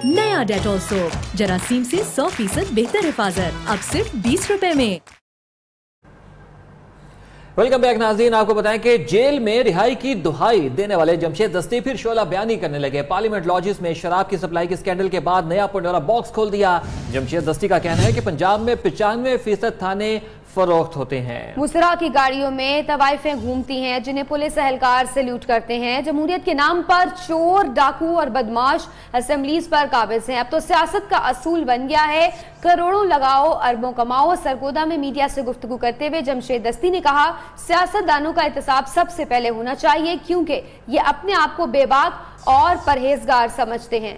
नया Dettol soap, जरासीम से 100% बेहतर हिफाजत, अब सिर्फ 20 रुपए में। वेलकम बैक नाज़रीन, आपको बताएं कि जेल में रिहाई की दुहाई देने वाले जमशेद दस्ती फिर शोला बयानी करने लगे। पार्लियामेंट लॉजिस में शराब की सप्लाई के स्कैंडल के बाद नया पंडोरा बॉक्स खोल दिया। जमशेद दस्ती का कहना है कि पंजाब में 95% थाने फरोख्त होते हैं। मुसरा की गाड़ियों में तवाइफें घूमती हैं जिन्हें पुलिस एहलकार से लूट करते हैं। जमहूरियत के नाम पर चोर, डाकू और बदमाश असेंबलीज पर काबिज हैं। अब तो सियासत का असूल बन गया है, करोड़ों लगाओ अरबों कमाओ। सरगोदा में मीडिया से गुफ्तगू करते हुए जमशेद दस्ती ने कहा, सियासतदानों का एहतसाब सबसे पहले होना चाहिए क्योंकि ये अपने आप को बेबाक और परहेजगार समझते हैं।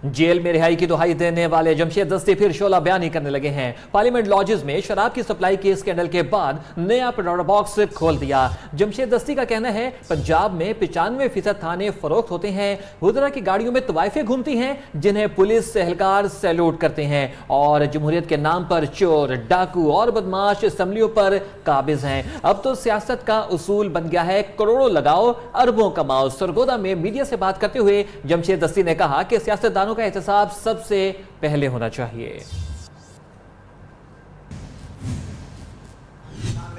जेल में रिहाई की दुहाई देने वाले जमशेद दस्ती फिर शोला बयानी करने लगे हैं। पार्लियामेंट लॉजिस में शराब की सप्लाई के स्कैंडल के बाद नया पंडोरा बॉक्स खोल दिया। जमशेद दस्ती का कहना है पंजाब में 95% थाने फरोख्त होते हैं। वुज़रा की गाड़ियों में तवाइफें घूमती हैं जिन्हें पुलिस एहलकार सैल्यूट करते हैं और जमहूरियत के नाम पर चोर, डाकू और बदमाश असेंबलियों पर काबिज हैं। अब तो सियासत का उसूल बन गया है, करोड़ों लगाओ अरबों कमाओ। सरगोदा में मीडिया से बात करते हुए जमशेद दस्ती ने कहा कि सियासतदान का एहतसाब सबसे पहले होना चाहिए।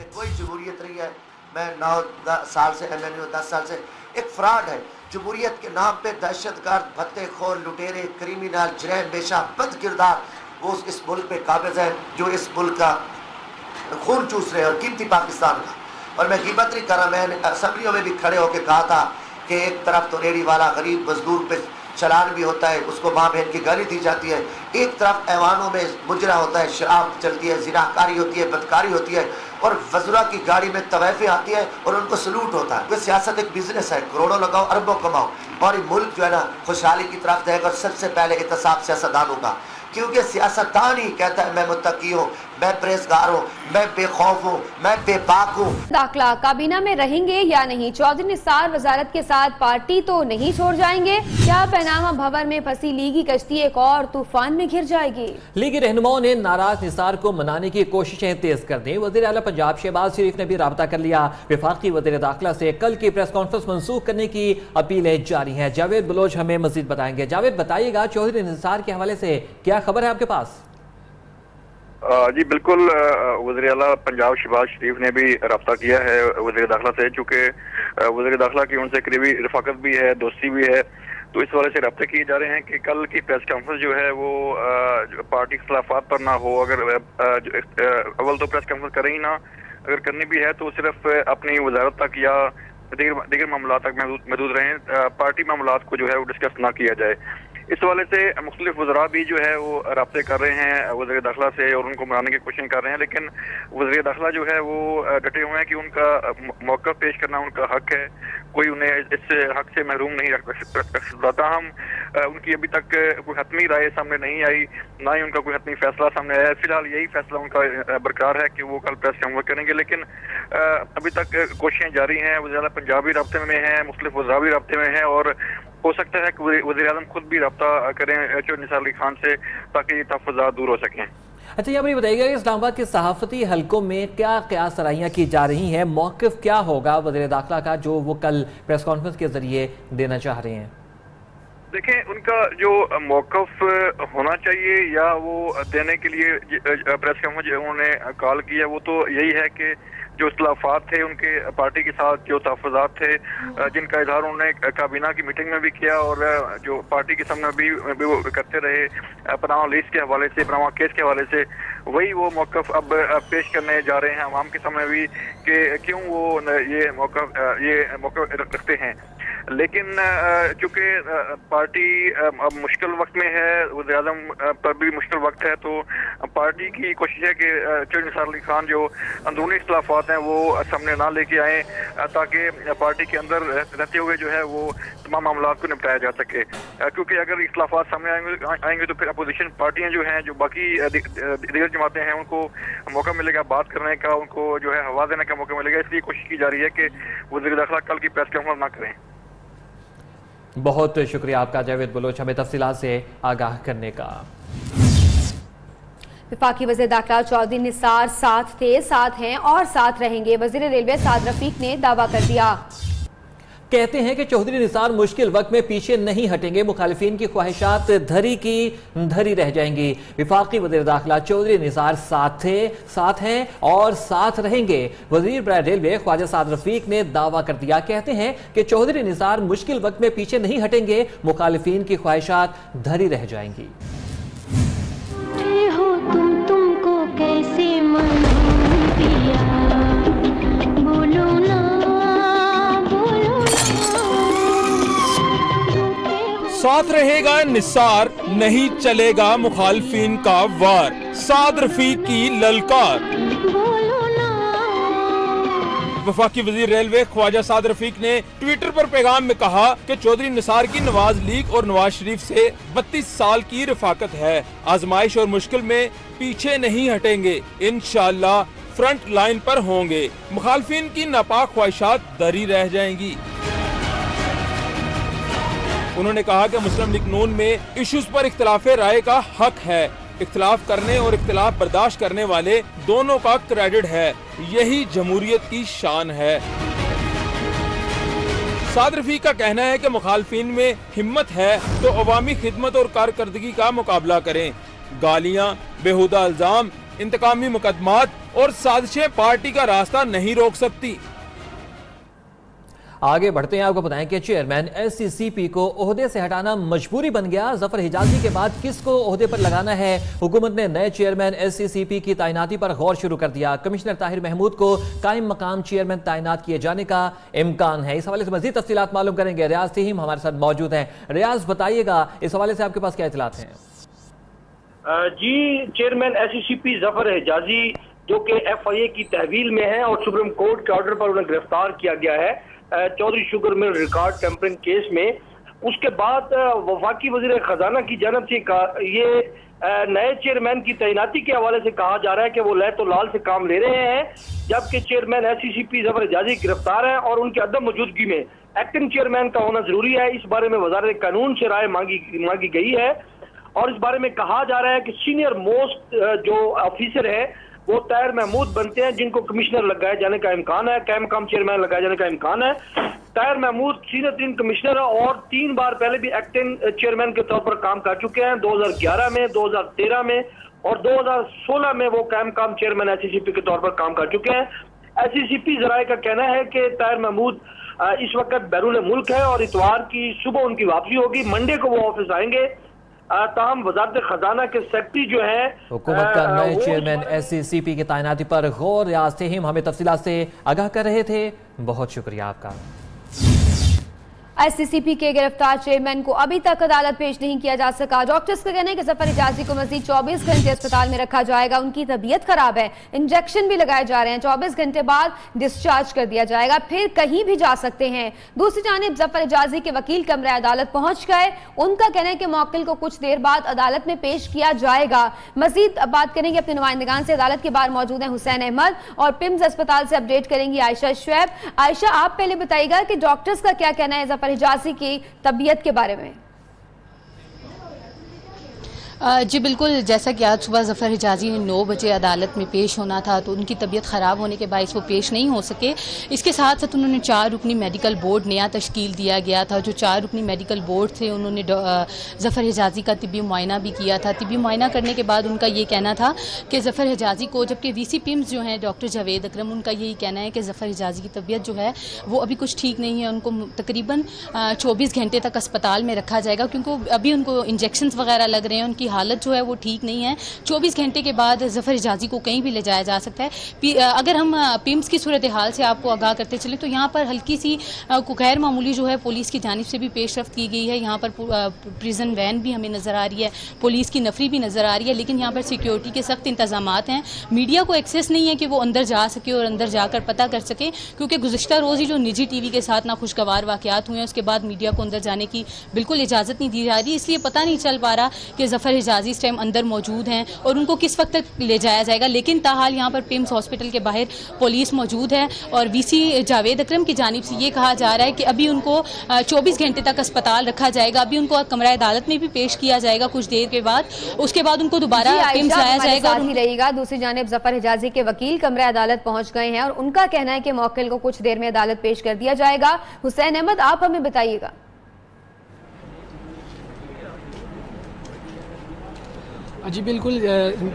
कोई जमहूरियत रही है, मैं 9 साल से एमएनयू 10 साल से, एक फ्रॉड है। जमहूरियत के नाम पे दहशतगर्द, भत्तेखोर, लुटेरे, क्रिमिनल, जरैम पेशा, बद किरदार वो इस मुल्क पे काबिज है जो इस मुल्क का खून चूस रहे हैं और कीमती पाकिस्तान का। और मैं गिबत नहीं कर रहा, मैंने असेंबलियों में भी खड़े होकर कहा था कि एक तरफ तो रेडी वाला गरीब मजदूर पे चलान भी होता है, उसको माँ बहन की गाली दी जाती है, एक तरफ ऐवानों में मुजरा होता है, शराब चलती है, जिनाकारी होती है, बदकारी होती है और वज़रा की गाड़ी में तवाइफें आती है और उनको सलूट होता है। वो सियासत एक बिजनेस है, करोड़ों लगाओ अरबों कमाओ और ये मुल्क जो है ना खुशहाली की तरफ जाएगा। सबसे पहले एहतसाब सियासतदानों का, क्योंकि सियासतदान ही कहता है मैं मुत्तकी हूँ, मैं परहेज़गार हूँ, मैं बेखौफ हूँ, मैं बेबाक हूँ। दाखिला काबीना में रहेंगे या नहीं? चौधरी निसार वजारत के साथ पार्टी तो नहीं छोड़ जाएंगे? क्या पैनामा भवन में फंसी लीगी कश्ती एक और तूफान में घिर जाएगी? लीगी रहनुमाओं ने नाराज निसार को मनाने की कोशिशें तेज कर दी। वज़ीर आला पंजाब शहबाज शरीफ ने भी राब्ता कर लिया। वफाकी वज़ीर दाखिला से कल की प्रेस कॉन्फ्रेंस मंसूख करने की अपीलें जारी हैं। जावेद बलोच हमें मजीद बताएंगे। जावेद, बताइएगा चौधरी निसार के हवाले से क्या खबर है आपके पास? जी बिल्कुल, वज़ीर आला पंजाब शहबाज शरीफ ने भी रब्ता किया है वज़ीर दाखिला से, चूँकि वज़ीर दाखिला की उनसे करीबी रफ़ाकत भी है, दोस्ती भी है, तो इस वाले से रब्ते किए जा रहे हैं कि कल की प्रेस कॉन्फ्रेंस जो है वो पार्टी खिलाफात पर ना हो। अगर अव्वल तो प्रेस कॉन्फ्रेंस करें ही ना, अगर करनी भी है तो सिर्फ अपनी वजारत तक या दीगर मामला तक महदूद रहें, पार्टी मामलात को जो है वो डिस्कस ना किया जाए। इस वाले से मुख्तलिफ वज़रा भी जो है वो राब्ते कर रहे हैं वज़ीर दाखिला से और उनको मनाने की कोशिश कर रहे हैं, लेकिन वज़ीर दाखिला जो है वो डटे हुए हैं कि उनका मौक़िफ़ पेश करना उनका हक है, कोई उन्हें इस हक से महरूम नहीं रख सकता। हम उनकी अभी तक कोई हतमी राय सामने नहीं आई, ना ही उनका कोई हतमी फैसला सामने आया। फिलहाल यही फैसला उनका बरकरार है कि वो कल प्रेस कॉन्फ्रेंस करेंगे, लेकिन अभी तक कोशिशें जारी हैं। वज़ीर आला पंजाब भी राब्ते में हैं, मुख्तलिफ वज़रा भी राब्ते में हैं और हो सकता है कि वज़ीर आज़म खुद भी रब्ता करें चौधरी निसार अली खान से ताकि ये तहफ़्फ़ुज़ात दूर हो सकें। अच्छा, ये अपनी बताइएगा कि इस्लामाबाद के सहाफ़ती हलकों में क्या क़यास सराहियाँ की जा रही हैं? मौक़िफ़ क्या होगा वज़ीर दाखिला का जो वो कल प्रेस कॉन्फ्रेंस के ज़रिए देना चाह रहे हैं? देखें, उनका जो मौक़िफ़ होना चाहिए या वो देने के लिए प्रेस कॉन्फ्रेंस उन्होंने कॉल किया वो तो यही है कि जो इख्तिलाफ़ात थे उनके पार्टी के साथ, जो तहफ़्फ़ुज़ात थे जिनका इज़हार उन्होंने काबीना की मीटिंग में भी किया और जो पार्टी के सामने भी वो करते रहे पनामा लिस्ट के हवाले से, पनामा केस के हवाले से, वही वो मौक़िफ़ अब पेश करने जा रहे हैं अवाम के सामने भी कि क्यों वो ये मौक़िफ़ रखते हैं। लेकिन चूँकि पार्टी अब मुश्किल वक्त में है, वज़ीर आज़म पर भी मुश्किल वक्त है, तो पार्टी की कोशिश है कि चौधरी निसार अली खान जो अंदरूनी इख्तिलाफ़ात हैं वो सामने ना लेके आएँ ताकि पार्टी के अंदर रहते हुए जो है वो तमाम मामलात को निपटाया जा सके। क्योंकि अगर इख्तिलाफ़ात सामने आएंगे तो फिर अपोजिशन पार्टियाँ जो हैं, जो बाकी दीगर जमातें हैं, उनको मौका मिलेगा बात करने का, उनको जो है हवा देने का मौका मिलेगा। इसलिए कोशिश की जा रही है कि वज़ीर दाखिला कल की प्रेस कॉन्फ्रेंस ना करें। बहुत शुक्रिया आपका जावेद बलोच हमें तफसीलात से आगाह करने का। वफाकी वज़ीर दाखिला चौधरी निसार साथ थे, साथ हैं और साथ रहेंगे। वज़ीर रेलवे साद रफीक ने दावा कर दिया। कहते हैं कि चौधरी निसार मुश्किल वक्त में पीछे नहीं हटेंगे, मुखालिफिन की ख्वाहिशात धरी की धरी रह जाएंगी। विफाकी वज़ीर दाखिला चौधरी निसार साथ हैं और साथ रहेंगे। वज़ीर बराए रेलवे ख्वाजा साद रफीक ने दावा कर दिया। कहते हैं कि चौधरी निसार मुश्किल वक्त में पीछे नहीं हटेंगे, मुखालिफिन की ख्वाहिशात धरी रह जाएंगी। हो तुमको कैसे मनाऊं पिया, बोलो ना बोलो ना। साथ रहेगा निसार, नहीं चलेगा मुखालफिन का वार, साद रफीक की ललकार। वफाकी वजीर रेलवे ख्वाजा साद रफीक ने ट्विटर पर पैगाम में कहा कि चौधरी निसार की नवाज लीग और नवाज शरीफ से 32 साल की रफाकत है। आजमाइश और मुश्किल में पीछे नहीं हटेंगे, इंशाअल्लाह फ्रंट लाइन पर होंगे। मुखालफिन की नापाक ख्वाहिशात दरी रह जाएंगी। उन्होंने कहा कि मुस्लिम लीग नून में इश्यूज पर इख्तिलाफ राय का हक है। इख्तिलाफ करने और इख्तिलाफ बर्दाश्त करने वाले दोनों का क्रेडिट है, यही जमहूरियत की शान है। साद रफीक का कहना है कि मुखालफिन में हिम्मत है तो अवामी खिदमत और कारकर्दगी का मुकाबला करें। गालियां, बेहुदा इल्जाम, इंतकामी मुकदमात और साजिशें पार्टी का रास्ता नहीं रोक सकती। आगे बढ़ते हैं, आपको बताएं कि चेयरमैन एससीसीपी को ओहदे से हटाना मजबूरी बन गया। जफर हिजाजी के बाद किसको ओहदे पर लगाना है? हुकूमत ने नए चेयरमैन एससीसीपी की तैनाती पर गौर शुरू कर दिया। कमिश्नर ताहिर महमूद को कायम मकाम चेयरमैन तैनात किए जाने का इम्कान है। इस हवाले से मजीद तफसीलात मालूम करेंगे। रियाज तहीम हमारे साथ मौजूद हैं। रियाज, बताइएगा इस हवाले से आपके पास क्या इतलात हैं? जी, चेयरमैन एससीसीपी जफर हिजाजी जो कि FIA की तहवील में है और सुप्रीम कोर्ट के ऑर्डर पर उन्हें गिरफ्तार किया गया है Chaudhry sugar mill record tampering case में। उसके बाद वफाकी वजीर खजाना की जानब से ये नए चेयरमैन की तैनाती के हवाले से कहा जा रहा है कि वो लय तो लाल से काम ले रहे हैं, जबकि चेयरमैन एससीसीपी जफर हिजाजी गिरफ्तार है और उनकी अदम मौजूदगी में एक्टिंग चेयरमैन का होना जरूरी है। इस बारे में वजारत कानून से राय मांगी गई है और इस बारे में कहा जा रहा है कि सीनियर मोस्ट जो ऑफिसर है वो ताहिर महमूद बनते हैं, जिनको कमिश्नर लगाए जाने का इम्कान है, कायम मकाम चेयरमैन लगाए जाने का इम्कान है। ताहिर महमूद सीनियर 3 कमिश्नर है और 3 बार पहले भी एक्टिंग चेयरमैन के तौर पर काम कर चुके हैं। 2011 में, 2013 में और 2016 में वो कायम मकाम चेयरमैन एससीसीपी के तौर पर काम कर चुके हैं। एससीसीपी जराये का कहना है कि ताहिर महमूद इस वक्त बैरून मुल्क है और इतवार की सुबह उनकी वापसी होगी। मंडे को वो ऑफिस आएंगे। ताहम वजारत खजाना के सेक्रेटरी जो है हुकूमत का नए चेयरमैन एससीसीपी की तैनाती पर गौर। रियाज तहीम हमें तफसीलात से आगाह कर रहे थे, बहुत शुक्रिया आपका। एससीसीपी के गिरफ्तार चेयरमैन को अभी तक अदालत पेश नहीं किया जा सका। डॉक्टर्स का कहना है कि जफर हिजाजी को मजीद 24 घंटे अस्पताल में रखा जाएगा। उनकी तबीयत खराब है, इंजेक्शन भी लगाए जा रहे हैं। 24 घंटे बाद डिस्चार्ज कर दिया जाएगा, फिर कहीं भी जा सकते हैं। दूसरी जानिब जफर हिजाजी के वकील कमरे अदालत पहुंच गए। उनका कहना है कि मौक्किल को कुछ देर बाद अदालत में पेश किया जाएगा। मजीद बात करेंगे अपने नुमाइंदगान से। अदालत के बाहर मौजूद है हुसैन अहमद और पिम्स अस्पताल से अपडेट करेंगी आयशा शुएब। आयशा, आप पहले बताइएगा कि डॉक्टर्स का क्या कहना है जफर हिजाजी की तबीयत के बारे में? जी बिल्कुल, जैसा कि आज सुबह जफर हिजाजी ने 9 बजे अदालत में पेश होना था तो उनकी तबीयत ख़राब होने के बायस वो पेश नहीं हो सके। इसके साथ साथ उन्होंने 4 रुकनी मेडिकल बोर्ड नया तश्कील दिया गया था। जो 4 रुकनी मेडिकल बोर्ड थे उन्होंने जफर हिजाजी का तिब्बी मुआयना भी किया था। तिब्बी मुआयना करने के बाद उनका ये कहना था कि जफर हिजाजी को, जबकि VC पिम्स जो हैं डॉक्टर जावेद अकरम, उनका यही कहना है कि जफर हिजाजी की तबीयत जो है वो अभी कुछ ठीक नहीं है। उनको तकरीबन 24 घंटे तक अस्पताल में रखा जाएगा क्योंकि अभी उनको इंजेक्शन वगैरह लग रहे हैं। उनकी हालत जो है वो ठीक नहीं है। 24 घंटे के बाद जफर हिजाजी को कहीं भी ले जाया जा सकता है। अगर हम पिम्स की सूरत हाल से आपको आगाह करते चले तो यहाँ पर हल्की सी गैर मामूली जो है पुलिस की जानिब से भी पेशरफ्त की गई है। यहाँ पर प्रिजन वैन भी हमें नज़र आ रही है, पुलिस की नफरी भी नज़र आ रही है, लेकिन यहाँ पर सिक्योरिटी के सख्त इंतजामात हैं। मीडिया को एक्सेस नहीं है कि वो अंदर जा सके और अंदर जाकर पता कर सके, क्योंकि गुज़िश्ता रोज़ ही जो निजी TV के साथ नाखुशगवार वाक़यात हुए हैं उसके बाद मीडिया को अंदर जाने की बिल्कुल इजाज़त नहीं दी जा रही। इसलिए पता नहीं चल पा रहा कि जफर हिजाजी इस टाइम अंदर मौजूद हैं और उनको किस वक्त तक ले जाया जाएगा। लेकिन ताहाल यहाँ पर पिम्स हॉस्पिटल के बाहर पुलिस मौजूद है और वीसी जावेद अकरम की जानिब से ये कहा जा रहा है कि अभी उनको 24 घंटे तक अस्पताल रखा जाएगा। अभी उनको कमरा अदालत में भी पेश किया जाएगा कुछ देर के बाद, उसके बाद उनको दोबारा पिम्स लाया जाएगा। और रहेगा दूसरी जानिब जफर हिजाजी के वकील कमरा अदालत पहुंच गए हैं और उनका कहना है कि मौकिल को कुछ देर में अदालत पेश कर दिया जाएगा। हुसैन अहमद, आप हमें बताइएगा। जी बिल्कुल,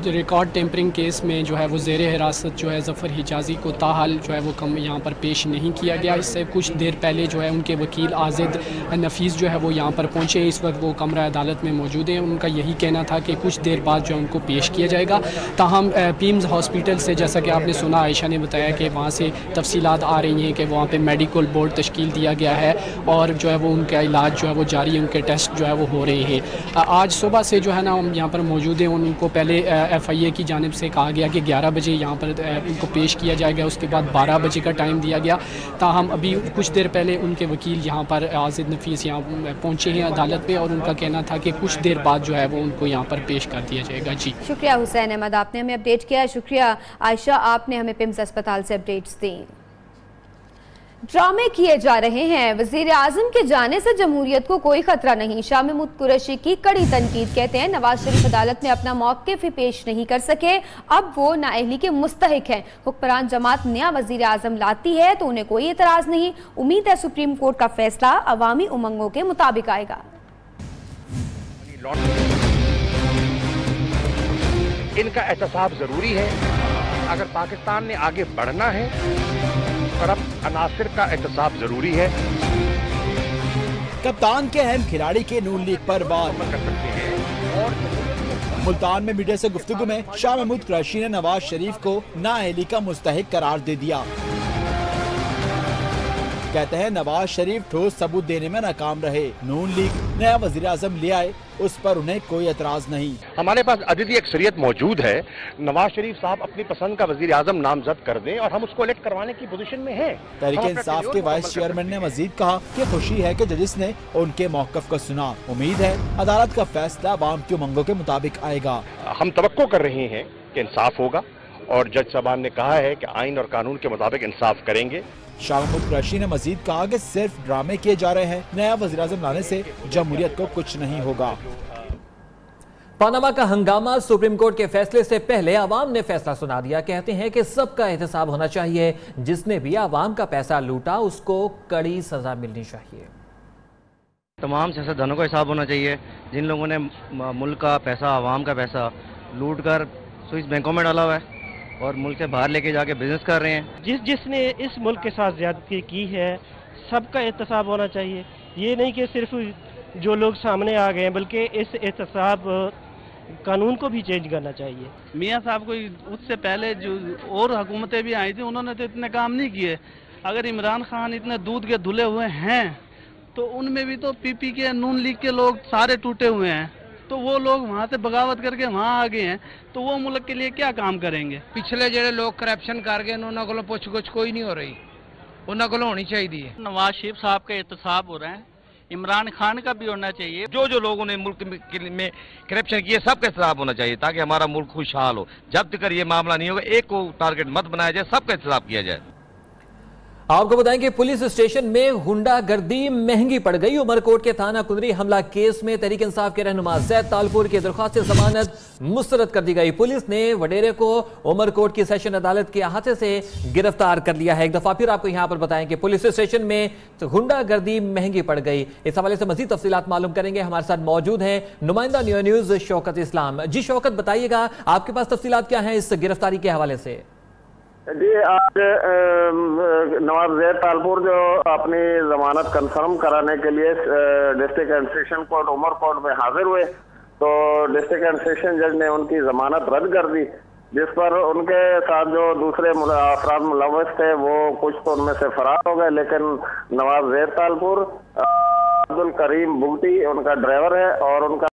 रिकॉर्ड टेम्परिंग केस में जो है वो ज़ेर हिरासत जो है ज़फ़र हिजाजी को ताहाल जो है वो यहाँ पर पेश नहीं किया गया। इससे कुछ देर पहले जो है उनके वकील आज़िद नफीस जो है वो यहाँ पर पहुँचे। इस वक्त वो कमरा अदालत में मौजूद हैं। उनका यही कहना था कि कुछ देर बाद जो है उनको पेश किया जाएगा। ताहम पिम्स हॉस्पिटल से, जैसा कि आपने सुना, आयशा ने बताया कि वहाँ से तफसीलात आ रही हैं कि वहाँ पर मेडिकल बोर्ड तश्कील दिया गया है और जो है वो उनका इलाज जो है वो जारी है, उनके टेस्ट जो है वो हो रहे हैं। आज सुबह से जो है ना हम यहाँ पर मौजूद हैं। उनको पहले FIA की जानिब से कहा गया कि 11 बजे यहाँ पर उनको पेश किया जाएगा, उसके बाद 12 बजे का टाइम दिया गया। ताहम अभी कुछ देर पहले उनके वकील यहाँ पर आज़िद नफीस यहाँ पहुँचे हैं अदालत में और उनका कहना था कि कुछ देर बाद जो है वो उनको यहाँ पर पेश कर दिया जाएगा। जी शुक्रिया हुसैन अहमद, आपने हमें अपडेट किया। शुक्रिया आयशा, आपने हमें पिम्स अस्पताल से अपडेट्स दी। ड्रामे किए जा रहे हैं, वजीर आजम के जाने से जमहूरियत को कोई खतरा नहीं। शाह महमूद कुरैशी की कड़ी तनकीद। कहते हैं नवाज शरीफ अदालत में अपना मौक़िफ़ पेश नहीं कर सके, अब वो नाअहली के मुस्तहिक हैं। हुक्मरान जमात नया वजीर आजम लाती है तो उन्हें कोई एतराज़ नहीं। उम्मीद है सुप्रीम कोर्ट का फैसला अवामी उमंगों के मुताबिक आएगा। इनका एहतसाब जरूरी है अगर पाकिस्तान ने आगे बढ़ना है, और अब अनासिर का एहतसाब जरूरी है। कप्तान के अहम खिलाड़ी के नून लीग पर बात कर सकते हैं। और मुल्तान में मीडिया से गुफ्तगू में शाह महमूद कुरैशी ने नवाज शरीफ को नाअहली का मुस्तहिक करार दे दिया। कहते हैं नवाज शरीफ ठोस सबूत देने में नाकाम रहे, नून लीग नया वजीर आजम ले आए, उस पर उन्हें कोई एतराज नहीं। हमारे पास अददी अक्सरियत मौजूद है। नवाज शरीफ साहब अपनी पसंद का वजीर आजम नामजद कर दें और हम उसको इलेक्ट करवाने की पोजीशन में हैं। तहरीक इंसाफ के वाइस चेयरमैन ने मजीद कहा कि खुशी है कि जजिस ने उनके मौक़िफ़ को सुना। उम्मीद है अदालत का फैसला अवाम की उमंगों के मुताबिक आएगा। हम तवक्को कर रहे हैं कि इंसाफ होगा और जज साहबान ने कहा है कि आइन और कानून के मुताबिक इंसाफ करेंगे। शाह महमूद कुरैशी ने मजीद कहा कि सिर्फ ड्रामे किए जा रहे हैं, नया वज़ीर आज़म लाने से जमहूरियत को कुछ नहीं होगा। पानामा का हंगामा, सुप्रीम कोर्ट के फैसले से पहले अवाम ने फैसला सुना दिया। कहते हैं कि सबका एहतसाब होना चाहिए, जिसने भी अवाम का पैसा लूटा उसको कड़ी सजा मिलनी चाहिए। तमाम सियासतदानों का हिसाब होना चाहिए। जिन लोगों ने मुल्क का पैसा, अवाम का पैसा लूट कर स्विस बैंकों में डाला हुआ है और मुल्क से बाहर लेके जाके बिजनेस कर रहे हैं, जिसने इस मुल्क के साथ ज्यादती की है, सबका एहतसाब होना चाहिए। ये नहीं कि सिर्फ जो लोग सामने आ गए हैं, बल्कि इस एहतसाब कानून को भी चेंज करना चाहिए। मियाँ साहब को उससे पहले जो और हुकूमतें भी आई थी, उन्होंने तो इतने काम नहीं किए। अगर इमरान खान इतने दूध के धुले हुए हैं तो उनमें भी तो PP के, नून लीग के लोग सारे टूटे हुए हैं, तो वो लोग वहाँ से बगावत करके वहाँ आ गए हैं, तो वो मुल्क के लिए क्या काम करेंगे। पिछले जो लोग करप्शन कर गए उन्होंने को पुछ कुछ कोई नहीं हो रही, उन्होंने को होनी चाहिए। नवाज शरीफ साहब का एहतसाब हो रहे हैं, इमरान खान का भी होना चाहिए। जो लोगों ने मुल्क में करप्शन किए सबका एहतसाब होना चाहिए ताकि हमारा मुल्क खुशहाल हो। जब तक ये मामला नहीं होगा, एक को टारगेट मत बनाया जाए, सबका एहतसाब किया जाए। आपको बताएं कि पुलिस स्टेशन में गुंडागर्दी महंगी पड़ गई। उमरकोट के थाना कुंदरी हमला केस में तहरीक इंसाफ के रहनुमा ज़ैद तालपुर की दरख्वास्त जमानत मुस्तरद कर दी गई। पुलिस ने वडेरे को उमरकोट की सेशन अदालत के अहाते से गिरफ्तार कर लिया है। एक दफा फिर आपको यहां पर बताएं कि पुलिस स्टेशन में गुंडागर्दी महंगी पड़ गई। इस हवाले से मजीद तफसीलात मालूम करेंगे। हमारे साथ मौजूद हैं नुमाइंदा न्यूज़ शौकत इस्लाम। जी शौकत, बताइएगा आपके पास तफसीलात क्या है इस गिरफ्तारी के हवाले से? जी, आज नवाब ज़ैद तालपुर जो अपनी जमानत कंफर्म कराने के लिए district and session court Umarkot में हाजिर हुए, तो डिस्ट्रिक्ट एंड सेशन जज ने उनकी जमानत रद्द कर दी, जिस पर उनके साथ जो दूसरे अफराद मुलव्वस थे वो कुछ तो उनमें से फरार हो गए, लेकिन नवाब ज़ैद तालपुर, अब्दुल करीम बुगटी उनका ड्राइवर है और उनका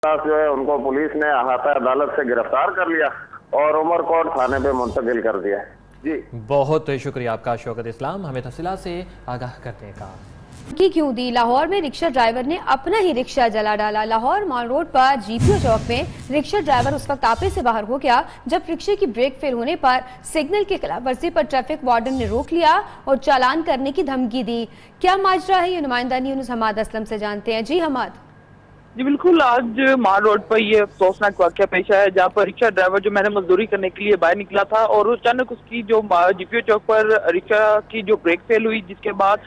जो है उनको पुलिस ने अहाता अदालत से गिरफ्तार कर लिया और उमरकोट थाने पे मुंतकिल कर दिया। जी बहुत शुक्रिया आपका शौकत इस्लाम, हमें तफसीलात से आगाह करने का। की क्यों दी? लाहौर में रिक्शा ड्राइवर ने अपना ही रिक्शा जला डाला। लाहौर मॉल रोड पर जीपीओ चौक में रिक्शा ड्राइवर उस वक्त आपे से बाहर हो गया जब रिक्शे की ब्रेक फेल होने पर सिग्नल की खिलाफ वर्जी पर ट्रैफिक वार्डन ने रोक लिया और चालान करने की धमकी दी। क्या माजरा है, ये नुमाइंदा न्यूज़ हमाद असलम से जानते हैं। जी हमाद। जी बिल्कुल, आज माल रोड पर ये अफसोसनाक वाकया पेश आया जहाँ पर रिक्शा ड्राइवर जो मैंने मजदूरी करने के लिए बाहर निकला था और अचानक उसकी जो जीपीओ चौक पर रिक्शा की जो ब्रेक फेल हुई, जिसके बाद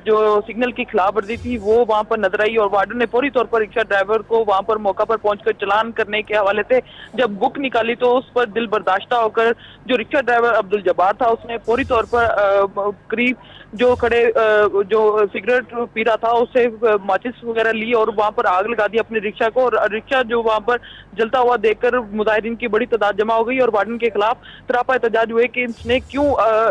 जो सिग्नल की खिलाफ वर्जी थी वो वहाँ पर नजर आई और वार्डन ने फौरी तौर पर रिक्शा ड्राइवर को वहाँ पर मौका पर पहुंचकर चालान करने के हवाले से जब बुक निकाली तो उस पर दिल बर्दाश्ता होकर जो रिक्शा ड्राइवर अब्दुल जब्बार था उसने फौरी तौर पर करीब जो खड़े जो सिगरेट पी रहा था उससे माचिस वगैरह ली और वहाँ पर आग लगा दी अपनी रिक्शा को। और रिक्शा जो वहाँ पर जलता हुआ देखकर मुजाहिदीन की बड़ी तादाद जमा हो गई और वार्डन के खिलाफ सरापा एहतजाज हुए कि इसने क्यों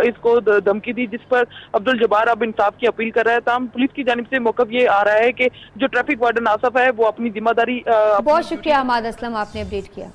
इसको धमकी दी, जिस पर अब्दुल जब्बार अब इंसाफ की अपील कर रहा है। तमाम पुलिस की जानिब से मौक़िफ़ ये आ रहा है कि जो ट्रैफिक वार्डन आसफ है वो अपनी जिम्मेदारी। बहुत शुक्रिया हमाद असलम, आपने अपडेट किया।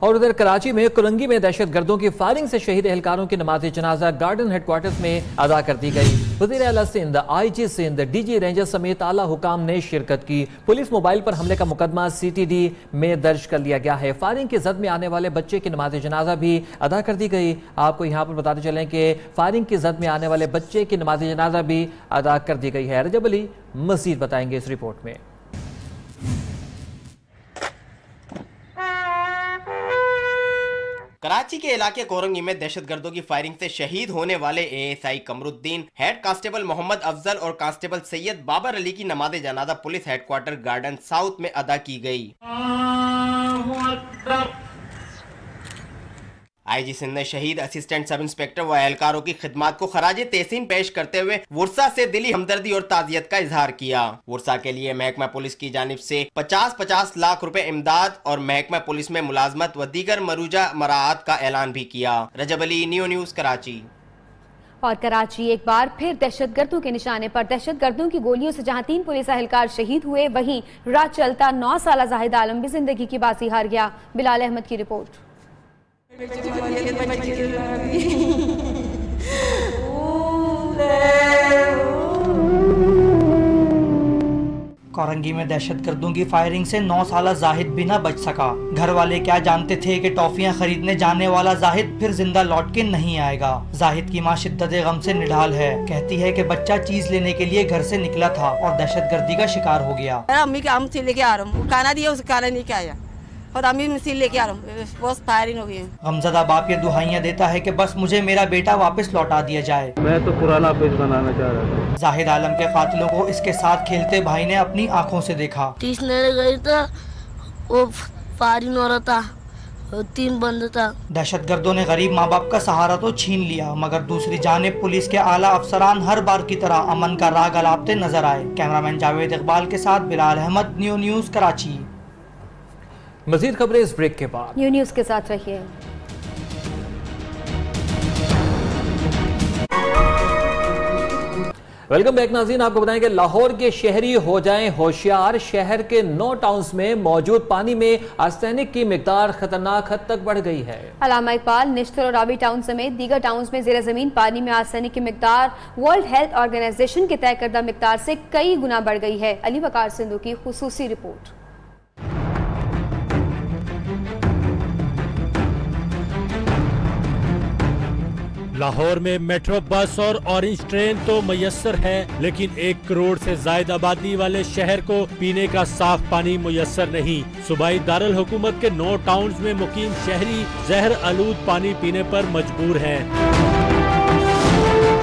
और उधर कराची में कुरंगी में दहशतगर्दों की फायरिंग से शहीद एहलकारों की नमाज जनाजा गार्डन हेडक्वार्टर्स में अदा कर दी गई। वज़ीर आला Sindh, IG Sindh, DG ranger समेत आला हुकाम ने शिरकत की। पुलिस मोबाइल पर हमले का मुकदमा CTD में दर्ज कर लिया गया है। फायरिंग की जद में आने वाले बच्चे की नमाज जनाजा भी अदा कर दी गई। आपको यहाँ पर बताते चलें कि फायरिंग की जद में आने वाले बच्चे की नमाज जनाजा भी अदा कर दी गई है। रजब अली मजीद बताएंगे इस रिपोर्ट में। कराची के इलाके कोरंगी में दहशतगर्दों की फायरिंग से शहीद होने वाले ASI Qamaruddin, head constable Mohammad Afzal और कांस्टेबल सैयद बाबर अली की नमाज जनाजा पुलिस हेडक्वार्टर गार्डन साउथ में अदा की गई। IG सिंध ने शहीद असिस्टेंट सब इंस्पेक्टर व एहलकारों की खिदमात को खराजे तहसीन पेश करते हुए वर्सा से दिली हमदर्दी और ताज़ियत का इजहार किया। वर्सा के लिए महकमा पुलिस की जानिब से 50-50 लाख रुपए इमदाद और महकमा पुलिस में मुलाजमत व दीगर मरूजा मराआत का ऐलान भी किया। रजब अली, न्यू न्यूज़, कराची। और कराची एक बार फिर दहशतगर्दों के निशाने पर। दहशतगर्दों की गोलियों से जहां 3 पुलिस एहलकार शहीद हुए, वहीं राह चलता 9 साल जाहिद आलम भी जिंदगी की बाजी हार गया। बिलाल अहमद की रिपोर्ट। कोरंगी में दहशतगर्दों की फायरिंग से 9 साला जाहिद भी न बच सका। घर वाले क्या जानते थे कि टॉफियां खरीदने जाने वाला जाहिद फिर जिंदा लौट के नहीं आएगा। जाहिद की मां शिद्दत गम से निढाल है। कहती है कि बच्चा चीज लेने के लिए घर से निकला था और दहशतगर्दी का शिकार हो गया। अम्मी के आम लेके आ रहा हूँ, खाना दिया उसका खाना नहीं खाया और अम्मी मिसिल लेके आ रहा हूँ, बहुत फायरिंग हो गई है। गमज़दा बाप ये दुहाइयाँ देता है कि बस मुझे मेरा बेटा वापस लौटा दिया जाए। मैं तो पुराना पेज बनाना चाह रहा था। जाहिद आलम के कातिलों को इसके साथ खेलते भाई ने अपनी आंखों से देखा। तीसरे गई था, वो फायरिंग हो रहा था, 3 बंद था। दहशतगर्दों ने गरीब माँ बाप का सहारा तो छीन लिया, मगर दूसरी जानिब पुलिस के आला अफसरान हर बार की तरह अमन का राग अलापते नजर आए। कैमरामैन जावेद इकबाल के साथ बिलाल अहमद, न्यू न्यूज़, कराची। मजीद खबरें इस ब्रेक के बाद। न्यू न्यूज़ के साथ रहिए। वेलकम बैक नाज़रीन, आपको बताएं कि लाहौर के शहरी हो जाएं होशियार। शहर के 9 टाउन्स में मौजूद पानी में आर्सेनिक की मिकदार खतरनाक हद तक बढ़ गई है। अलामा इकबाल, निश्तर और रावी टाउन समेत दीगर टाउन्स में ज़ेर ज़मीन पानी में आर्सेनिक की मिकदार वर्ल्ड हेल्थ ऑर्गेनाइजेशन के तय करदा मिकदार से कई गुना बढ़ गई है। अली वकार सिंधु की खुसूसी रिपोर्ट। लाहौर में मेट्रो बस और ऑरेंज ट्रेन तो मुयस्सर है, लेकिन 1 करोड़ से ज्यादा आबादी वाले शहर को पीने का साफ पानी मुयस्सर नहीं। सूबाई दारुल हुकूमत के 9 टाउन्स में मुकीम शहरी जहर आलूद पानी पीने पर मजबूर हैं।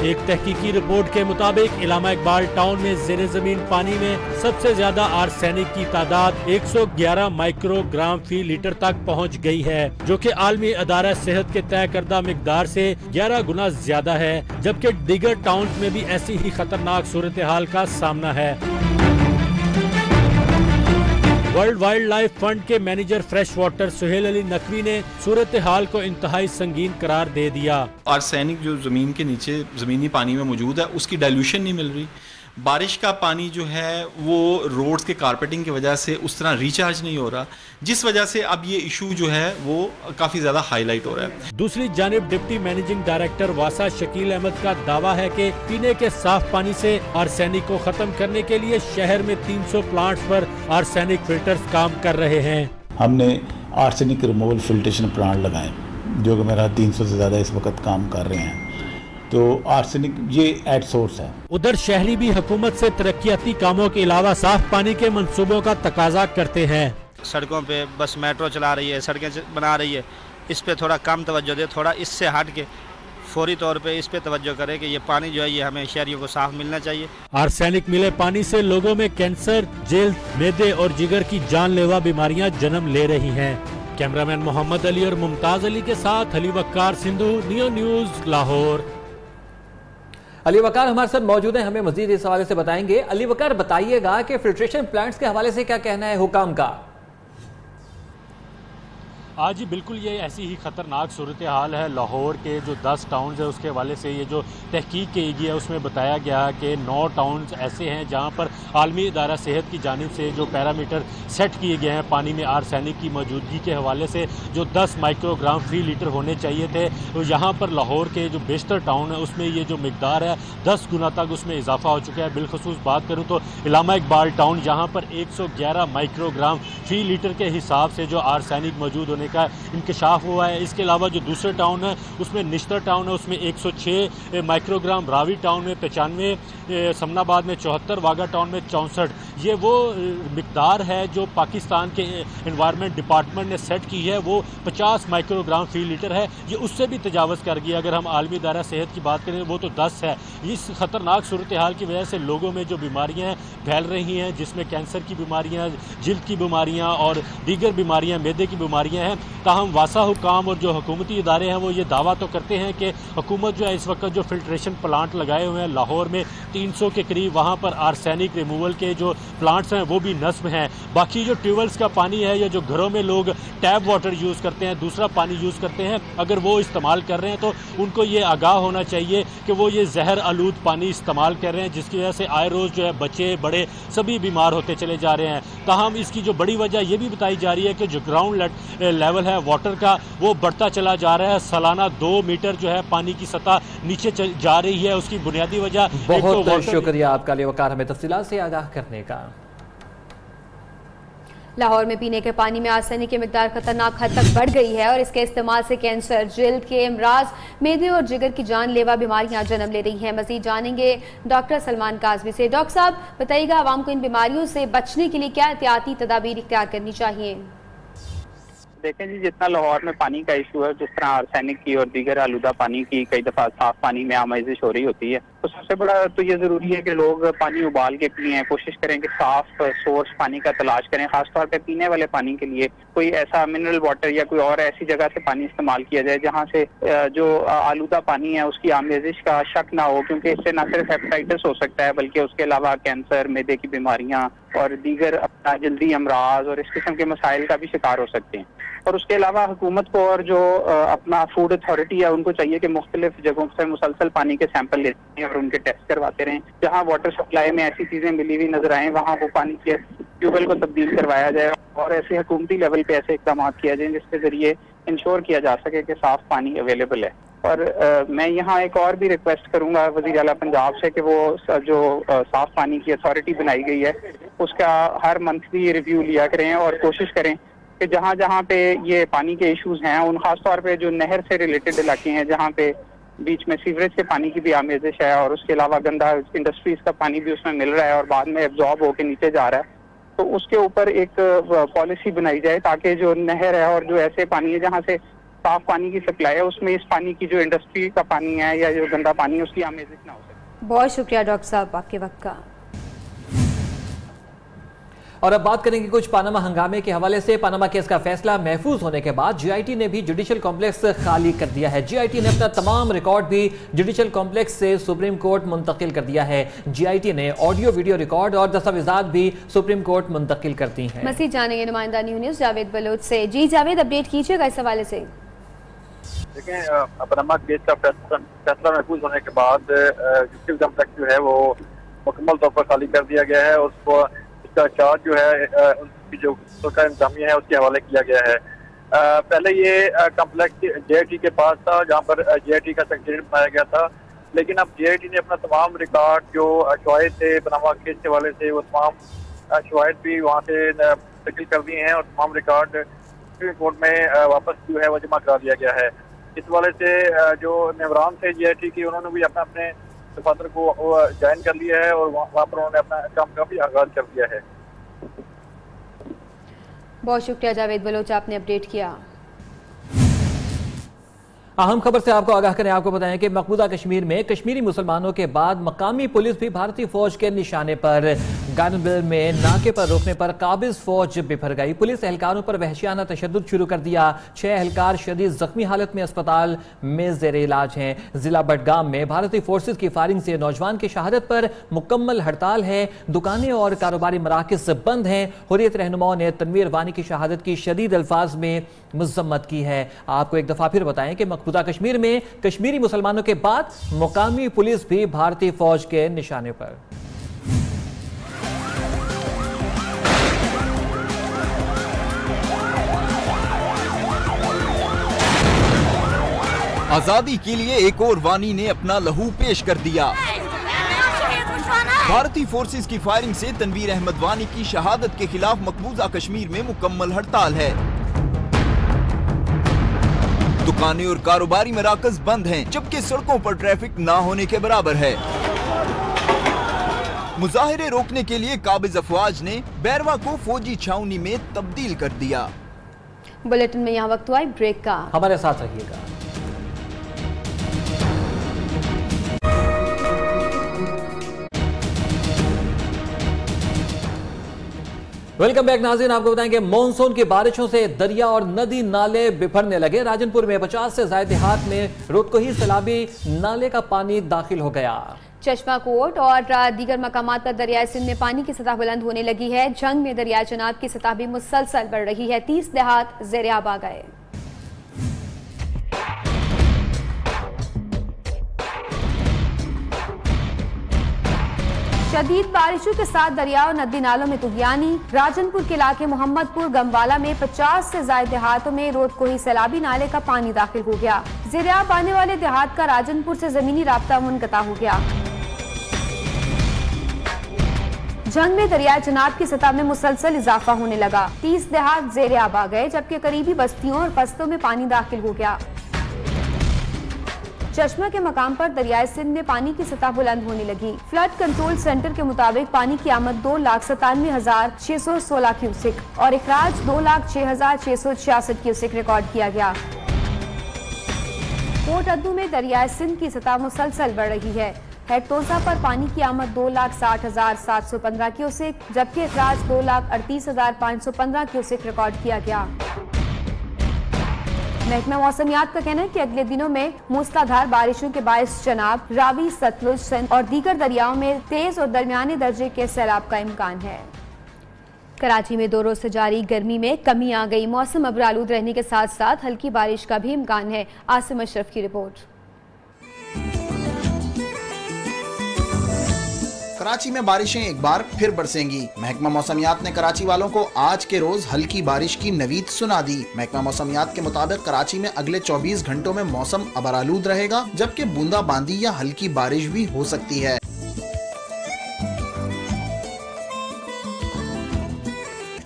एक तहकीकी रिपोर्ट के मुताबिक इलामा इकबाल टाउन में ज़ेरे ज़मीन पानी में सबसे ज्यादा आर्सेनिक की तादाद 111 माइक्रोग्राम फी लीटर तक पहुंच गई है, जो कि आलमी अदारा सेहत के तय करदा मिकदार से 11 गुना ज्यादा है, जबकि दीगर टाउन में भी ऐसी ही खतरनाक सूरत हाल का सामना है। वर्ल्ड वाइल्ड लाइफ फंड के manager fresh water Suhail Ali Naqvi ने सूरत हाल को इंतहाई संगीन करार दे दिया। आर्सेनिक जो जमीन के नीचे जमीनी पानी में मौजूद है उसकी डाइल्यूशन नहीं मिल रही, बारिश का पानी जो है वो रोड्स के कारपेटिंग की वजह से उस तरह रिचार्ज नहीं हो रहा, जिस वजह से अब ये इशू जो है वो काफ़ी ज़्यादा हाईलाइट हो रहा है। दूसरी जानिब डिप्टी मैनेजिंग डायरेक्टर वासा शकील अहमद का दावा है कि पीने के साफ पानी से आर्सेनिक को खत्म करने के लिए शहर में 300 प्लांट्स पर आर्सेनिक फिल्टर्स काम कर रहे हैं। हमने आर्सेनिक रिमूवल फिल्ट्रेशन प्लांट लगाए जो कि मेरा 300 से ज़्यादा इस वक्त काम कर रहे हैं। तो आर्सेनिक ये एट सोर्स है। उधर शहरी भी हुकूमत से तरक्याती कामों के अलावा साफ पानी के मंसूबों का तकाजा करते हैं। सड़कों पे बस मेट्रो चला रही है, सड़कें बना रही है, इस पे थोड़ा कम तवज्जो दे, थोड़ा इससे हट के फौरी तौर पे इस पे तवज्जो करे कि ये पानी जो है ये हमें शहरियों को साफ मिलना चाहिए। आर्सेनिक मिले पानी से लोगों में कैंसर, जल्द, मैदे और जिगर की जानलेवा बीमारियां जन्म ले रही हैं। कैमरामैन मोहम्मद अली और मुमताज अली के साथ अली वक्कार सिंधु, नियो न्यूज, लाहौर। अली वकार हमारे साथ मौजूद हैं, हमें मजीद इस हवाले से बताएंगे। अली वकार, बताइएगा कि फिल्ट्रेशन प्लांट्स के हवाले से क्या कहना है हुकाम का? आज ही बिल्कुल ये ऐसी ही ख़तरनाक सूरत हाल है। लाहौर के जो 10 टाउन्स है उसके हवाले से ये जो तहकीक की गई है उसमें बताया गया कि 9 टाउन्स ऐसे हैं जहाँ पर आलमी इदारा सेहत की जानिब से जो पैरामीटर सेट किए गए हैं पानी में आर्सेनिक की मौजूदगी के हवाले से, जो 10 माइक्रोग्राम फी लीटर होने चाहिए थे, तो यहाँ पर लाहौर के जो बेशतर टाउन है उसमें ये जो मिकदार है 10 गुना तक उसमें इजाफा हो चुका है। बिलखसूस बात करूँ तो इलामा इकबाल टाउन जहाँ पर 111 माइक्रोग्राम फी लीटर के हिसाब से जो आर्सेनिक मौजूद होने का इंकशाफ हुआ है। इसके अलावा जो दूसरे टाउन है उसमें निश्तर टाउन है उसमें 106 माइक्रोग्राम, रावी टाउन में 95, समनाबाद में 74, वागा टाउन में 64। ये वो मिकदार है जो पाकिस्तान के एनवायरनमेंट डिपार्टमेंट ने सेट की है, वो 50 माइक्रोग्राम फी लीटर है। ये उससे भी तजावज़ कर गया। अगर हम आलमी इदारा सेहत की बात करें वो तो 10 है। इस ख़तरनाक सूरत हाल की वजह से लोगों में जो बीमारियाँ फैल रही हैं, जिसमें कैंसर की बीमारियाँ, जिल्द की बीमारियाँ और दीगर बीमारियाँ, मैदे की बीमारियाँ हैं। ताहम वासा हुकाम और जो हुकूमती इदारे हैं वो ये दावा तो करते हैं कि हुकूमत जो है इस वक्त जो फिल्ट्रेशन प्लांट लगाए हुए हैं लाहौर में 300 के करीब, वहाँ पर आर्सेनिक रिमूवल के जो प्लांट्स हैं वो भी नस्ब हैं। बाकी जो ट्यूबवेल्स का पानी है या जो घरों में लोग टैप वाटर यूज़ करते हैं, दूसरा पानी यूज़ करते हैं, अगर वो इस्तेमाल कर रहे हैं तो उनको ये आगाह होना चाहिए कि वो ये जहर आलूद पानी इस्तेमाल कर रहे हैं, जिसकी वजह से आए रोज़ जो है बच्चे बड़े सभी बीमार होते चले जा रहे हैं। ताहम इसकी जो बड़ी वजह ये भी बताई जा रही है कि जो ग्राउंड लेवल है वाटर का वो बढ़ता चला जा रहा है। सालाना 2 मीटर जो है पानी की सतह नीचे जा रही है। उसकी बुनियादी वजह बहुत शुक्रिया आपका अली वकार हमें तफसीलात से आगाह करने का। लाहौर में पीने के पानी में आर्सेनिक की मिकदार खतरनाक हद तक बढ़ गई है और इसके इस्तेमाल से कैंसर, जिल्द के अमराज, मैदे और जिगर की जानलेवा बीमारियां जन्म ले रही हैं। मजीद जानेंगे डॉक्टर सलमान काजमी से। डॉक्टर साहब बताइएगा, आवाम को इन बीमारियों से बचने के लिए क्या एहतियाती तदाबीर इख्तियार करनी चाहिए? देखें जी, जितना लाहौर में पानी का इशू है, जिस तरह आर्सेनिक की और दीगर आलूदा पानी की कई दफ़ा साफ पानी में आमेजिश हो रही होती है, तो सबसे बड़ा तो ये ज़रूरी है कि लोग पानी उबाल के पिएं, कोशिश करें कि साफ सोर्स पानी का तलाश करें। खासतौर पे पीने वाले पानी के लिए कोई ऐसा मिनरल वाटर या कोई और ऐसी जगह से पानी इस्तेमाल किया जाए जहाँ से जो आलूदा पानी है उसकी आमेजिश का शक ना हो, क्योंकि इससे न सिर्फ हेपेटाइटिस हो सकता है बल्कि उसके अलावा कैंसर, मैदे की बीमारियाँ और दीगर अपना जल्दी अमराज और इस किस्म के मसाइल का भी शिकार हो सकते हैं। और उसके अलावा हुकूमत को और जो अपना फूड अथॉरिटी है उनको चाहिए कि मुख्तलिफ जगहों से मुसलसल पानी के सैंपल लेते हैं और उनके टेस्ट करवाते रहें। जहाँ वाटर सप्लाई में ऐसी चीजें मिली हुई नजर आए वहाँ वो पानी के ट्यूबवेल को तब्दील करवाया जाए और ऐसे हुकूमती लेवल पे ऐसे इकदाम किया जाए जिसके जरिए इंश्योर किया जा सके कि साफ पानी अवेलेबल है। और मैं यहाँ एक और भी रिक्वेस्ट करूंगा वज़ीर आला पंजाब से कि वो जो साफ पानी की अथॉरिटी बनाई गई है उसका हर मंथली रिव्यू लिया करें और कोशिश करें कि जहाँ जहाँ पे ये पानी के इश्यूज हैं उन खासतौर पे जो नहर से रिलेटेड इलाके हैं जहाँ पे बीच में सीवरेज के पानी की भी आमेजिश है और उसके अलावा गंदा इंडस्ट्रीज का पानी भी उसमें मिल रहा है और बाद में एब्जॉर्ब होकर नीचे जा रहा है, तो उसके ऊपर एक पॉलिसी बनाई जाए ताकि जो नहर है और जो ऐसे पानी है जहाँ से साफ पानी की सप्लाई है उसमें इस पानी की जो इंडस्ट्री का पानी है या जो गंदा पानी है उसकी आमेजिश ना हो सके। बहुत शुक्रिया डॉक्टर साहब आपके वक्त का। और अब बात करेंगे कुछ पानामा हंगामे के हवाले से। पानामा केस का फैसला महफूज होने के बाद जीआईटी ने भी जुडिशल कॉम्प्लेक्स खाली कर दिया है। जीआईटी ने अपना तमाम रिकॉर्ड भी जुडिशल कॉम्प्लेक्स से सुप्रीम कोर्ट मुंतकिल कर दिया है। जीआईटी ने ऑडियो वीडियो रिकॉर्ड और दस्तावेजात भी सुप्रीम कोर्ट मुंतकिल करती हैं। मज़ीद जानेंगे नुमाइंदा न्यूज़ जावेद बलोच से। जी जावेद, अपडेट कीजिएगा इस हवाले से। देखें, पानामा केस का फैसला महफूज होने के बाद जुडिशल कॉम्प्लेक्स जो है वो मुकम्मल तौर पर खाली कर दिया गया है। उसको इसका चार्ज जो है उनकी जो उसका इंतजामिया है उसके हवाले किया गया है। पहले ये कम्प्लेक्स JIT के पास था, जहाँ पर JIT का सेक्रेटरीट बनाया गया था, लेकिन अब JIT ने अपना तमाम रिकॉर्ड जो शवाहिद थे पनामा केस के हवाले से, वो तमाम शवाहिद भी वहाँ से तकलीफ कर दिए हैं और तमाम रिकॉर्ड सुप्रीम कोर्ट में वापस जो है वो जमा करा दिया गया है। इस वाले से जो निगरान थे JIT की, उन्होंने भी अपने दफातर को ज्वाइन कर लिया है और वहाँ पर उन्होंने अपना काम का भी आगाज कर दिया है। बहुत शुक्रिया जावेद बलोच, आपने अपडेट किया। अहम खबर से आपको आगाह करें, आपको बताएं कि मकबूजा कश्मीर में कश्मीरी मुसलमानों के बाद मकामी पुलिस भी भारतीय फौज के निशाने पर। गानबिल में नाके पर रोकने पर काबिज फौज बिफर गई। पुलिस एहलकारों पर वहशियाना तशद्दुद शुरू कर दिया। 6 एहलकार शदीद जख्मी हालत में अस्पताल में जेर इलाज हैं। जिला बडगाम में भारतीय फोर्सेज की फायरिंग से नौजवान की शहादत पर मुकम्मल हड़ताल है। दुकानें और कारोबारी मराकज़ बंद हैं। हुर्रियत रहनुमाओं ने तनवीर वानी की शहादत की शदीद अल्फाज में मज़म्मत की है। आपको एक दफा फिर बताएं कि मकबूजा कश्मीर में कश्मीरी मुसलमानों के बाद मुकामी पुलिस भी भारतीय फौज के निशाने पर। आजादी के लिए एक और वानी ने अपना लहू पेश कर दिया। भारतीय फोर्सेज की फायरिंग से तनवीर अहमद वानी की शहादत के खिलाफ मकबूजा कश्मीर में मुकम्मल हड़ताल है। दुकानें और कारोबारी मराकज बंद हैं, जबकि सड़कों पर ट्रैफिक ना होने के बराबर है। मुजाहिरे रोकने के लिए काबिज अफवाज ने बैरवा को फौजी छावनी में तब्दील कर दिया। बुलेटिन में यहाँ वक्त हुआ ब्रेक का, हमारे साथ रहिएगा। वेलकम बैक नाज़रीन, आपको बताएंगे मॉनसून की बारिशों से दरिया और नदी नाले बिफरने लगे। राजनपुर में 50 से ज्यादा देहात में रुत को ही सैलाबी नाले का पानी दाखिल हो गया। चश्मा कोट और दीगर मकामात पर दरियाए सिंध में पानी की सतह बुलंद होने लगी है। जंग में दरियाए चनाब की सतह भी मुसलसल बढ़ रही है। 30 देहात ज़ेर-ए-आब आ गए। शदीद बारिशों के साथ दरिया और नदी नालों में तुगयानी। राजनपुर के इलाके मोहम्मदपुर गमवाला में 50 से ज्यादा देहातों में रोड को ही सैलाबी नाले का पानी दाखिल हो गया। ज़ेर-ए-आब आने वाले देहात का राजनपुर से जमीनी राब्ता मुनक़ता हो गया। जंग में दरियाए चनाब की सतह में मुसलसल इजाफा होने लगा। 30 देहात ज़ेर-ए-आब आ गए, जबकि करीबी बस्तियों और फसलों में पानी दाखिल हो गया। चश्मा के मकाम पर दरियाए सिंध में पानी की सतह बुलंद होने लगी। फ्लड कंट्रोल सेंटर के मुताबिक पानी की आमद 2,97,616 क्यूसेक और इखराज 2,06,666 क्यूसेक रिकॉर्ड किया गया। कोट अद्दू में दरियाए सिंध की सतह मुसलसल बढ़ रही है। हेक्टोसा पर पानी की आमद 2,60,715 क्यूसेक, जबकि इखराज 2,38,515 क्यूसेक रिकॉर्ड किया गया। महकमा मौसमियात का कहना है कि अगले दिनों में मूसलाधार बारिशों के बायस चनाब, रावी, सतलुज, सिंध और दीगर दरियाओं में तेज और दरमियाने दर्जे के सैलाब का इम्कान है। कराची में 2 रोज से जारी गर्मी में कमी आ गई। मौसम अब आलूद रहने के साथ साथ हल्की बारिश का भी इम्कान है। आसिम अशरफ की रिपोर्ट। कराची में बारिशें एक बार फिर बरसेंगी। महकमा मौसमियात ने कराची वालों को आज के रोज हल्की बारिश की नवीद सुना दी। महकमा मौसमियात के मुताबिक कराची में अगले 24 घंटों में मौसम अबरालूद रहेगा, जबकि बूंदाबांदी या हल्की बारिश भी हो सकती है।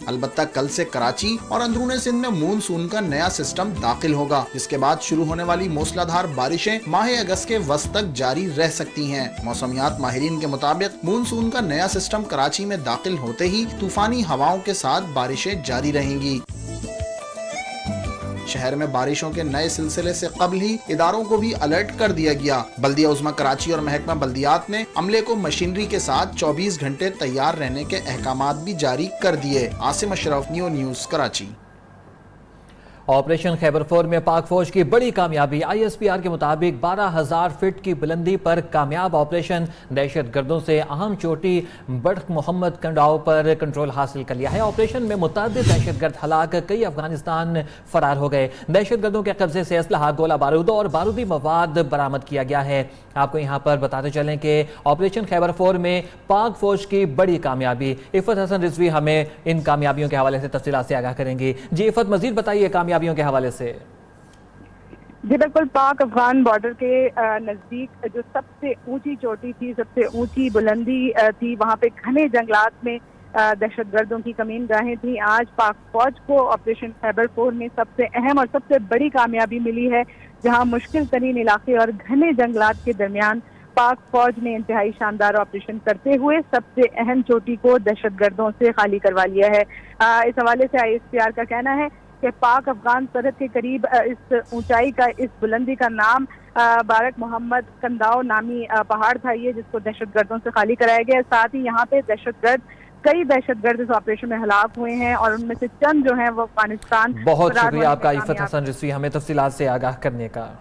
अलबत्ता कल से कराची और अंदरूनी सिंध में मानसून का नया सिस्टम दाखिल होगा, जिसके बाद शुरू होने वाली मूसलाधार बारिशें माह अगस्त के वस्त तक जारी रह सकती हैं। मौसमियात माहिरीन के मुताबिक मानसून का नया सिस्टम कराची में दाखिल होते ही तूफानी हवाओं के साथ बारिशें जारी रहेंगी। शहर में बारिशों के नए सिलसिले से कबल ही इदारों को भी अलर्ट कर दिया गया। बल्दिया उज़्मा कराची और महकमा बल्दियात ने अमले को मशीनरी के साथ 24 घंटे तैयार रहने के अहकामात भी जारी कर दिए। Asim Ashraf, new news, Karachi. Operation खैबर-4 में पाक फौज की बड़ी कामयाबी। ISPR के मुताबिक 12,000 फीट की बुलंदी पर कामयाब ऑपरेशन दहशतगर्दों से अहम चोटी बड़ख मोहम्मद कंडाव पर कंट्रोल हासिल कर लिया है। ऑपरेशन में मुतअद्दिद दहशतगर्द हलाक, कई अफगानिस्तान फरार हो गए। दहशतगर्दों के कब्जे से असलहा, गोला बारूद और बारूदी मवाद बरामद किया गया है। आपको यहाँ पर बताते चलें कि ऑपरेशन खैबर-4 में पाक फौज की बड़ी कामयाबी। इफ़त हसन रिजवी हमें इन कामयाबियों के हवाले से तफसीलात से आगाह करेंगी। जी इफ़त, मजीद बताइए कामयाबियों के हवाले से। जी बिल्कुल, पाक अफगान बॉर्डर के नज़दीक जो सबसे ऊंची चोटी थी, सबसे ऊंची बुलंदी थी, वहाँ पे घने जंगलात में दहशतगर्दों की कमीन गाहें थी। आज पाक फौज को ऑपरेशन खैबर-4 में सबसे अहम और सबसे बड़ी कामयाबी मिली है, जहाँ मुश्किल तरीन इलाके और घने जंगलात के दरमियान पाक फौज ने इंतहाई शानदार ऑपरेशन करते हुए सबसे अहम चोटी को दहशतगर्दों से खाली करवा लिया है। इस हवाले से ISPR का कहना है कि पाक अफगान सरहद के करीब इस ऊंचाई का, इस बुलंदी का नाम बारक मोहम्मद कंदाव नामी पहाड़ था ये, जिसको दहशतगर्दों से खाली कराया गया। साथ ही यहाँ पे कई दहशतगर्द इस ऑपरेशन में हलाक हुए हैं और उनमें से चंद जो हैं वो अफगानिस्तान। बहुत शुक्रिया आपका इफ़त हसन रिजवी हमें तफसीलात से आगाह करने का।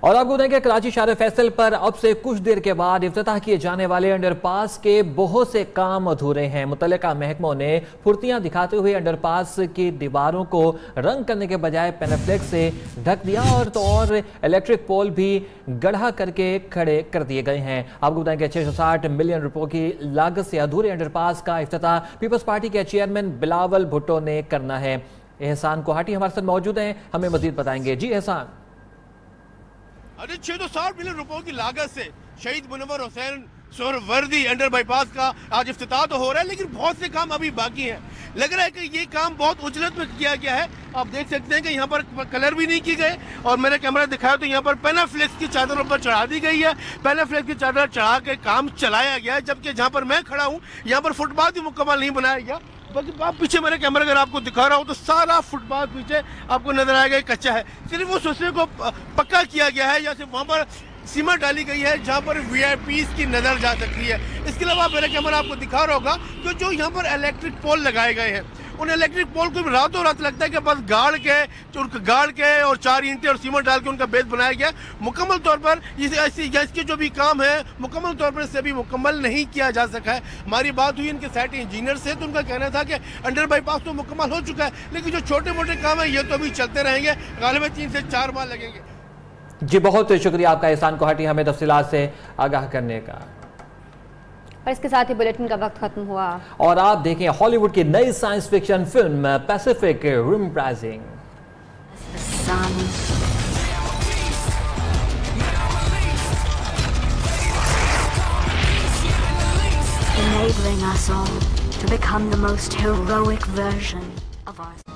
और आपको बताएं कि कराची शार फैसल पर अब से कुछ देर के बाद इफ्तिताह किए जाने वाले अंडरपास के बहुत से काम अधूरे हैं। मुतल्लिका महकमों ने फुर्तियां दिखाते हुए अंडरपास की दीवारों को रंग करने के बजाय पेनाफ्लेक्स से ढक दिया और इलेक्ट्रिक पोल भी गढ़ा करके खड़े कर दिए गए हैं। आपको बताएं कि 660 मिलियन रुपयों की लागत से अधूरे अंडरपास का इफ्तिताह पीपल्स पार्टी के चेयरमैन बिलावल भुट्टो ने करना है। एहसान कोहाटी हमारे साथ मौजूद हैं, हमें मजीद बताएंगे। जी एहसान। 660 मिलियन रुपयों की लागत से शहीद मुनव्वर हुसैन सोहरवर्दी अंडर बाईपास का आज इफ्तिताह तो हो रहा है, लेकिन बहुत से काम अभी बाकी हैं। लग रहा है कि ये काम बहुत उजलत में किया गया है। आप देख सकते हैं कि यहाँ पर कलर भी नहीं किए गए और मेरा कैमरा दिखाया तो यहाँ पर पेनाफ्लेक्स की चादर ऊपर चढ़ा दी गई है। पेनाफ्लेक्स की चादर चढ़ा के काम चलाया गया है, जबकि जहाँ पर मैं खड़ा हूँ यहाँ पर फुटपाथ भी मुकम्मल नहीं बनाया गया। बाकी आप पीछे मेरा कैमरा अगर आपको दिखा रहा हूँ तो सारा फुटपाथ पीछे आपको नजर आएगा कच्चा है। सिर्फ उस हिस्से को पक्का किया गया है या सिर्फ वहाँ पर सीमेंट डाली गई है जहाँ पर VIPs की नजर जा सकती है। इसके अलावा मेरा कैमरा आपको दिखा रहा होगा कि जो यहाँ पर इलेक्ट्रिक पोल लगाए गए हैं, उन इलेक्ट्रिक पोल को रातों रात लगता है कि बस गाड़ के और 4 ईंटें और सीमेंट डाल के उनका बेस बनाया गया। मुकम्मल तौर पर इसके जो भी काम है मुकम्मल तौर पर इसे भी मुकम्मल नहीं किया जा सका है। हमारी बात हुई इनके साइट इंजीनियर से तो उनका कहना था कि अंडर बाईपास तो मुकम्मल हो चुका है, लेकिन जो छोटे मोटे काम है ये तो अभी चलते रहेंगे, गालिबन 3 से 4 माह लगेंगे। जी बहुत शुक्रिया आपका एहसान कोहाटी हमें तफसीलात से आगाह करने का। और इसके साथ ही बुलेटिन का वक्त खत्म हुआ और आप देखें हॉलीवुड की नई science fiction film Pacific Rim Rising. Enabling us all to become the most heroic version of ourselves.